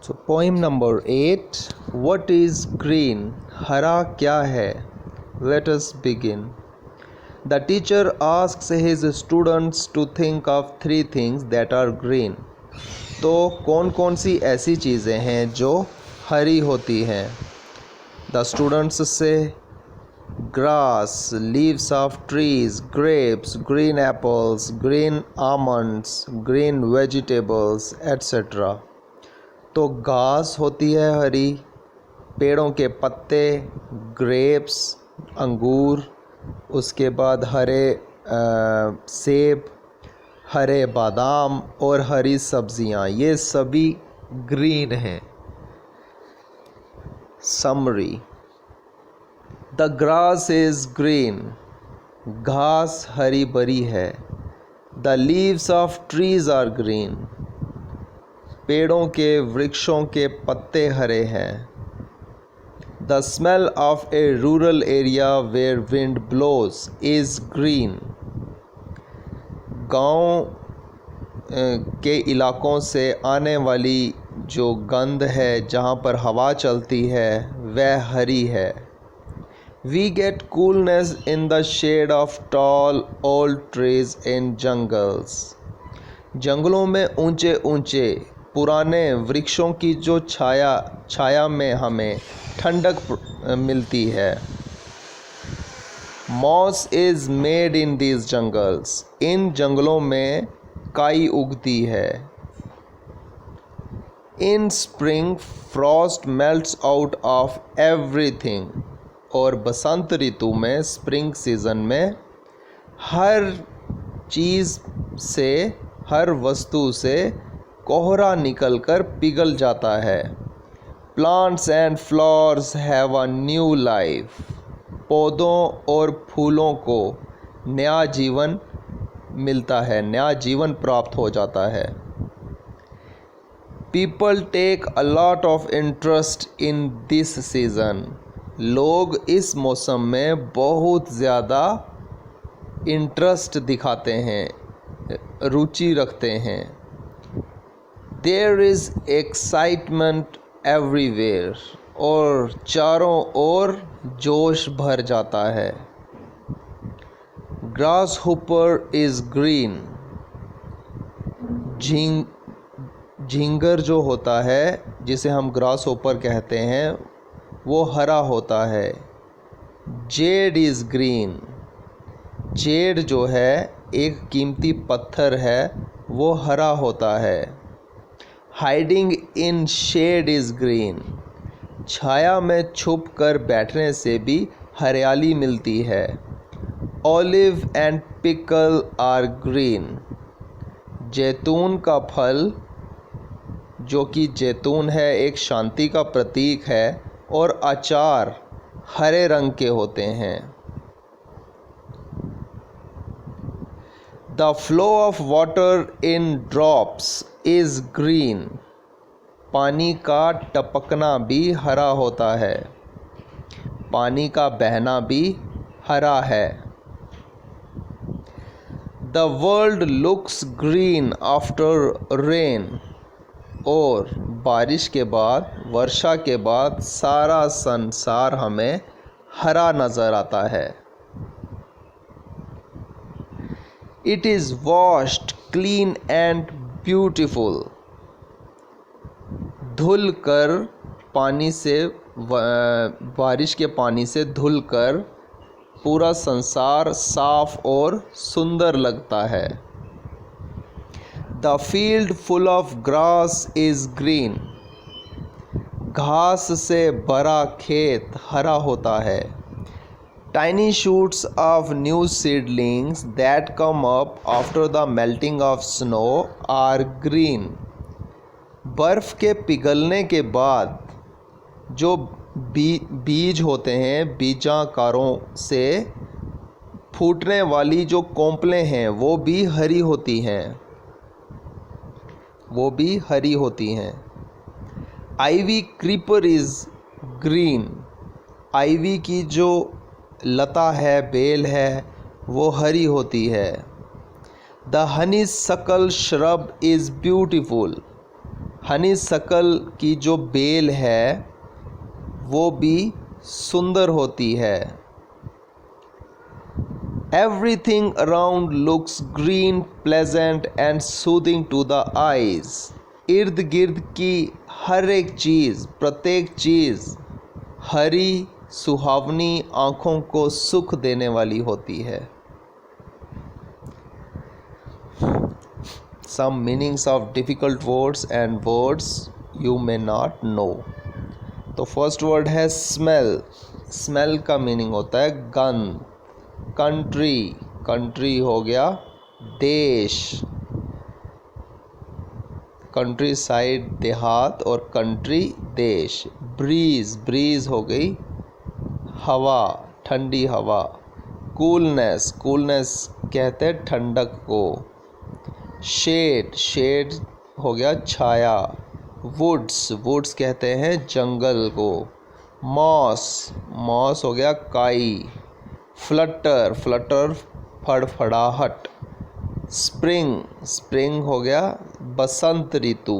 So poem number 8. What is green? हरा क्या है? Let us begin. The teacher asks his students to think of 3 things that are green. तो कौन कौन सी ऐसी चीज़ें हैं जो हरी होती हैं? The students say grass, leaves of trees, grapes, green apples, green almonds, green vegetables, etc. तो घास होती है हरी, पेड़ों के पत्ते, ग्रेप्स अंगूर, उसके बाद हरे सेब, हरे बादाम और हरी सब्जियां, ये सभी ग्रीन हैं। Summary: the grass is green, घास हरी भरी है। The leaves of trees are green, पेड़ों के वृक्षों के पत्ते हरे हैं। The smell of a rural area where wind blows is green, गाँव के इलाकों से आने वाली जो गंध है जहाँ पर हवा चलती है वह हरी है। We get coolness in the shade of tall old trees in jungles, जंगलों में ऊंचे ऊंचे पुराने वृक्षों की जो छाया में हमें ठंडक मिलती है। Moss is made in these jungles, इन जंगलों में काई उगती है। In spring frost melts out of everything, और बसंत ऋतु में स्प्रिंग सीज़न में हर चीज़ से, हर वस्तु से कोहरा निकलकर पिघल जाता है। Plants and flowers have a new life, पौधों और फूलों को नया जीवन मिलता है, नया जीवन प्राप्त हो जाता है। People take a lot of interest in this season, लोग इस मौसम में बहुत ज़्यादा इंटरेस्ट दिखाते हैं, रुचि रखते हैं। There is excitement everywhere, और चारों ओर जोश भर जाता है। Grasshopper is green, झींगर जो होता है जिसे हम ग्रासहोपर कहते हैं वो हरा होता है। Jade is green, जेड जो है एक कीमती पत्थर है वो हरा होता है। Hiding in shade is green, छाया में छुप कर बैठने से भी हरियाली मिलती है। Olive and pickle are green, जैतून का फल जो कि जैतून है एक शांति का प्रतीक है, और अचार हरे रंग के होते हैं। The flow of water in drops is green, पानी का टपकना भी हरा होता है, पानी का बहना भी हरा है। The world looks green after rain, और बारिश के बाद, वर्षा के बाद सारा संसार हमें हरा नज़र आता है। It is washed clean and beautiful, धुल कर पानी से, बारिश के पानी से धुल कर पूरा संसार साफ और सुंदर लगता है। The field full of grass is green, घास से भरा खेत हरा होता है। Tiny shoots of new seedlings that come up after the melting of snow are green, बर्फ़ के पिघलने के बाद जो बीज होते हैं, बीजाकारों से फूटने वाली जो कोंपलें हैं वो भी हरी होती हैं, वो भी हरी होती हैं। Ivy creeper is green, ivy की जो लता है, बेल है, वो हरी होती है। The honeysuckle shrub is beautiful, honeysuckle की जो बेल है वो भी सुंदर होती है। Everything around looks green, pleasant and soothing to the eyes. इर्द गिर्द की हर एक चीज़, प्रत्येक चीज़ हरी, सुहावनी, आँखों को सुख देने वाली होती है। Some meanings of difficult words and words you may not know. तो फर्स्ट वर्ड है स्मेल। स्मेल का मीनिंग होता है गंध। कंट्री, कंट्री हो गया देश, कंट्री साइड देहात और कंट्री देश। ब्रीज, ब्रीज हो गई हवा, ठंडी हवा। कूलनेस, कूलनेस कहते हैं ठंडक को। शेड, शेड हो गया छाया। वुड्स, वुड्स कहते हैं जंगल को। मॉस, मॉस हो गया काई। फ्लटर, फ्लटर फड़फड़ाहट। स्प्रिंग, स्प्रिंग हो गया बसंत ऋतु।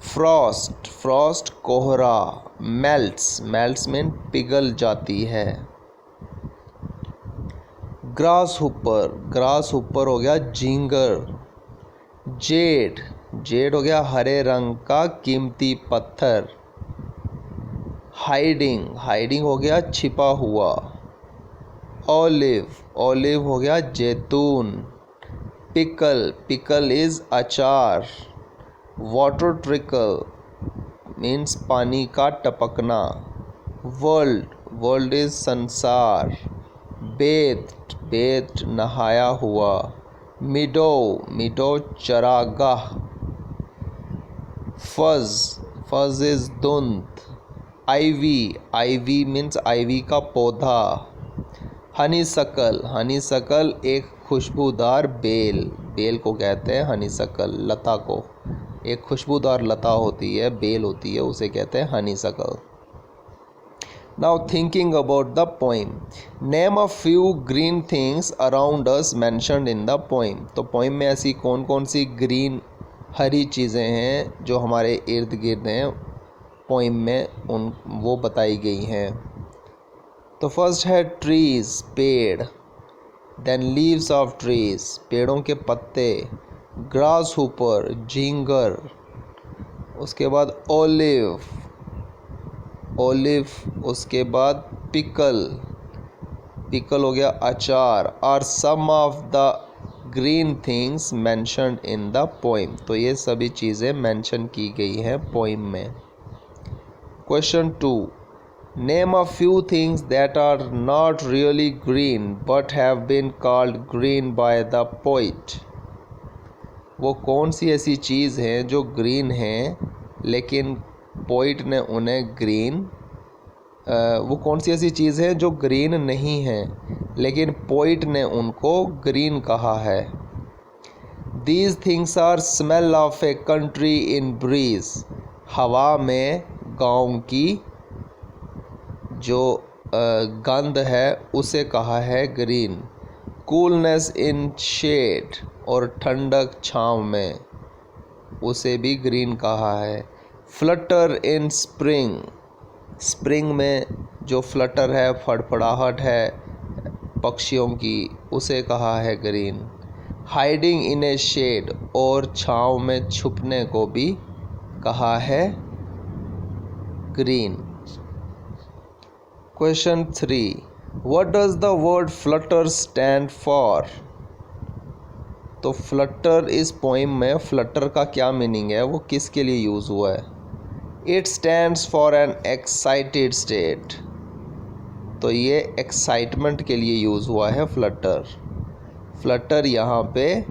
फ्रॉस्ट, फ्रॉस्ट कोहरा। मेल्ट्स, मेल्ट्स मीन पिघल जाती है। ग्रास हुपर, ग्रास हुपर हो गया झींगर। जेड, जेड हो गया हरे रंग का कीमती पत्थर। हाइडिंग, हाइडिंग हो गया छिपा हुआ। ऑलिव, ऑलिव हो गया जैतून। पिकल, पिकल इज़ अचार। वाटर ट्रिकल मीन्स पानी का टपकना। वर्ल्ड, वर्ल्ड इज़ संसार। बेथ, बेथ नहाया हुआ। मिडो, मिडो चरागाह। फज, फज इज़ धुंध। आईवी, आईवी मीन्स आईवी का पौधा। हनी शकल, हनी शकल एक खुशबूदार बेल, बेल को कहते हैं हनी शकल, लता को। एक खुशबूदार लता होती है, बेल होती है, उसे कहते हैं हनी शकल। Now thinking about the poem, name a few green things around us mentioned in the poem. तो पोइम में ऐसी कौन कौन सी ग्रीन हरी चीज़ें हैं जो हमारे इर्द गिर्द हैं, पोइम में उन वो बताई गई हैं। तो फर्स्ट है ट्रीज़, पेड़। देन लीव्स ऑफ ट्रीज़, पेड़ों के पत्ते। ग्रास हुपर, झींगर। उसके बाद ओलिव, ओलिव। उसके बाद पिकल, पिकल हो गया अचार। Are some of the green things mentioned in the poem. तो ये सभी चीज़ें मेंशन की गई हैं पोइम में। Question 2, name a few things that are not really green but have been called green by the poet. वो कौन सी ऐसी चीज़ हैं जो ग्रीन हैं लेकिन पोइट ने उन्हें ग्रीन, वो कौन सी ऐसी चीज़ है जो ग्रीन नहीं है लेकिन पोइट ने उनको ग्रीन कहा है। These things are smell of a country in breeze, हवा में गाँव की जो गंध है उसे कहा है ग्रीन। कूलनेस इन शेड, और ठंडक छाँव में, उसे भी ग्रीन कहा है। फ्लटर इन स्प्रिंग, स्प्रिंग में जो फ्लटर है, फड़फड़ाहट है पक्षियों की, उसे कहा है green. Hiding in a shade, और छाँव में छुपने को भी कहा है green. Question 3, what does the word flutter stand for. तो फ्लटर, इस पोइम में फ्लटर का क्या मीनिंग है, वो किसके लिए यूज़ हुआ है। It stands for an excited state. तो ये एक्साइटमेंट के लिए यूज़ हुआ है फ्लटर। फ्लटर यहाँ पे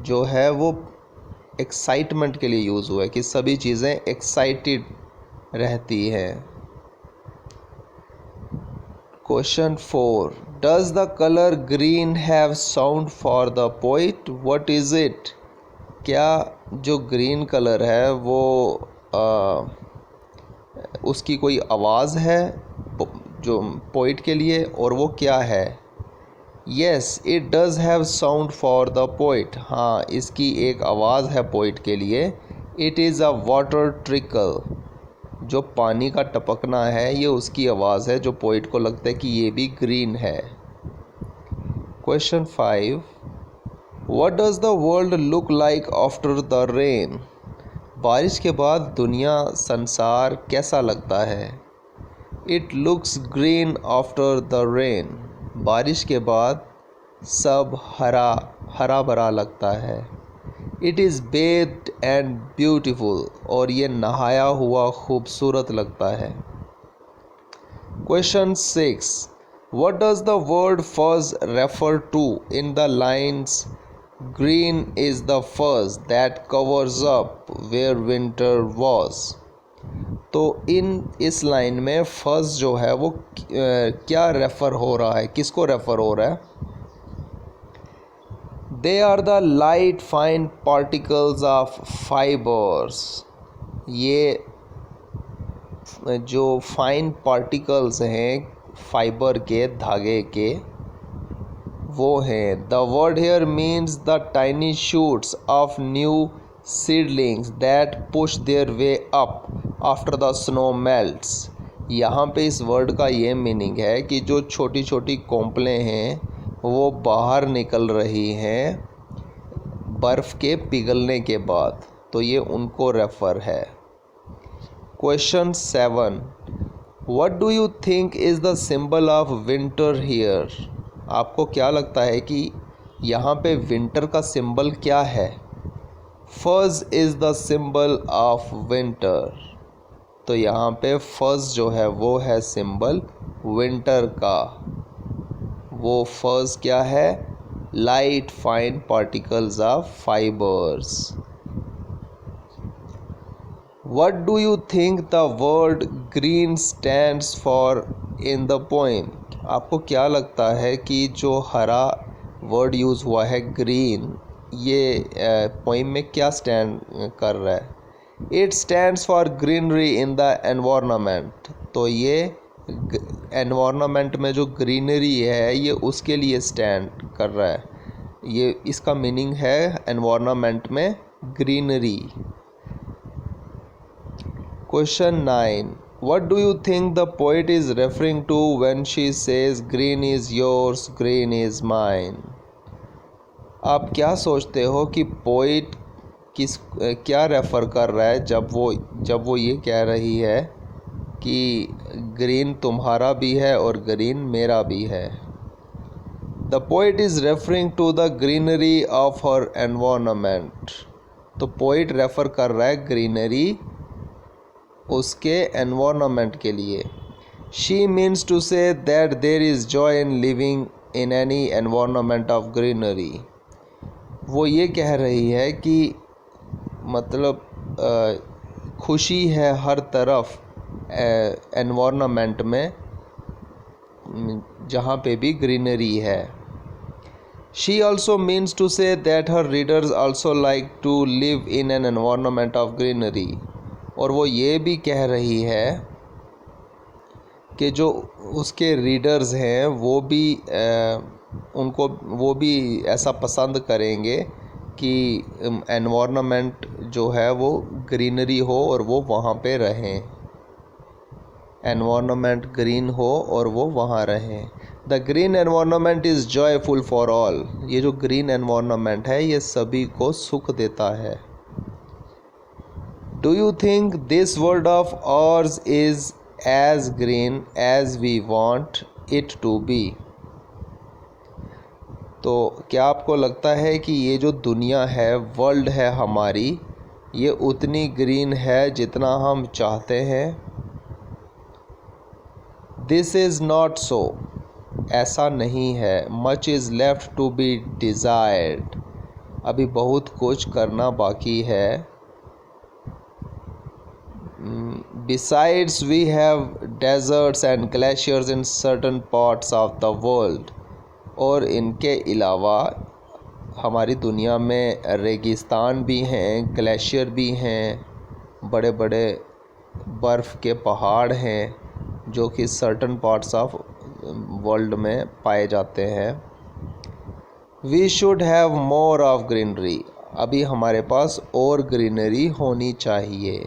जो है वो एक्साइटमेंट के लिए यूज़ हुआ है कि सभी चीज़ें एक्साइटेड रहती हैं। Question 4, does the colour green have sound for the poet, what is it. क्या जो ग्रीन कलर है वो उसकी कोई आवाज़ है जो पोइट के लिए, और वो क्या है। Yes it does have sound for the poet, हाँ इसकी एक आवाज़ है पोइट के लिए। It is a water trickle, जो पानी का टपकना है ये उसकी आवाज़ है, जो पोइट को लगता है कि ये भी ग्रीन है। Question 5, what does the world look like after the rain? बारिश के बाद दुनिया संसार कैसा लगता है? It looks green after the rain, बारिश के बाद सब हरा हरा भरा लगता है। It is bathed and beautiful, और ये नहाया हुआ खूबसूरत लगता है। Question 6, what does the word fern refer to in the lines green is the fern that covers up where winter was? तो इस लाइन में फर्ज जो है वो क्या रेफ़र हो रहा है, किसको रेफ़र हो रहा है? They are the light fine particles of fibres, ये जो फाइन पार्टिकल्स हैं फाइबर के, धागे के, वो हैं। The word here means the tiny shoots of new seedlings that push their way up after the snow melts. यहाँ पे इस वर्ड का ये मीनिंग है कि जो छोटी छोटी कोंपलें हैं वो बाहर निकल रही हैं बर्फ़ के पिघलने के बाद, तो ये उनको रेफ़र है। Question 7, what do you think is the symbol of winter here? आपको क्या लगता है कि यहाँ पे विंटर का सिंबल क्या है? फर्ज is the symbol of winter, तो यहाँ पे फर्ज जो है वो है सिंबल विंटर का। वो फर्ज क्या है? Light fine particles of fibres. What do you think the word green stands for in the poem? आपको क्या लगता है कि जो हरा वर्ड यूज़ हुआ है ग्रीन, ये पोइम में क्या स्टैंड कर रहा है? It stands for greenery in the environment, तो ये एनवायरनमेंट में जो ग्रीनरी है ये उसके लिए स्टैंड कर रहा है। ये इसका मीनिंग है एनवायरनमेंट में greenery. Question 9, what do you think the poet is referring to when she says green is yours, green is mine? आप क्या सोचते हो कि पोइट क्या रेफ़र कर रहा है जब वो ये कह रही है कि ग्रीन तुम्हारा भी है और ग्रीन मेरा भी है? The poet is referring to the greenery of her environment, तो पोइट रेफ़र कर रहा है ग्रीनरी उसके एनवायरनमेंट के लिए। She means to say that there is joy in living in any environment of greenery. वो ये कह रही है कि मतलब खुशी है हर तरफ एनवायरनमेंट में जहाँ पे भी ग्रीनरी है। She also means to say that her readers also like to live in an environment of greenery, और वो ये भी कह रही है कि जो उसके रीडर्स हैं वो भी ऐसा पसंद करेंगे कि एनवायरनमेंट जो है वो ग्रीनरी हो और वो वहाँ पे रहें, एनवायरनमेंट ग्रीन हो और वो वहाँ रहें। The green environment is joyful for all, ये जो ग्रीन एनवायरनमेंट है ये सभी को सुख देता है। Do you think this world of ours is as green as we want it to be? तो क्या आपको लगता है कि ये जो दुनिया है, वर्ल्ड है हमारी, ये उतनी ग्रीन है जितना हम चाहते हैं? This is not so, ऐसा नहीं है। Much is left to be desired, अभी बहुत कुछ करना बाकी है। Besides, we have deserts and glaciers in certain parts of the world, और इनके अलावा हमारी दुनिया में रेगिस्तान भी हैं, ग्लेशियर भी हैं, बड़े बड़े बर्फ़ के पहाड़ हैं जो कि सर्टन पार्ट्स ऑफ वर्ल्ड में पाए जाते हैं। We should have more of greenery. अभी हमारे पास और ग्रीनरी होनी चाहिए।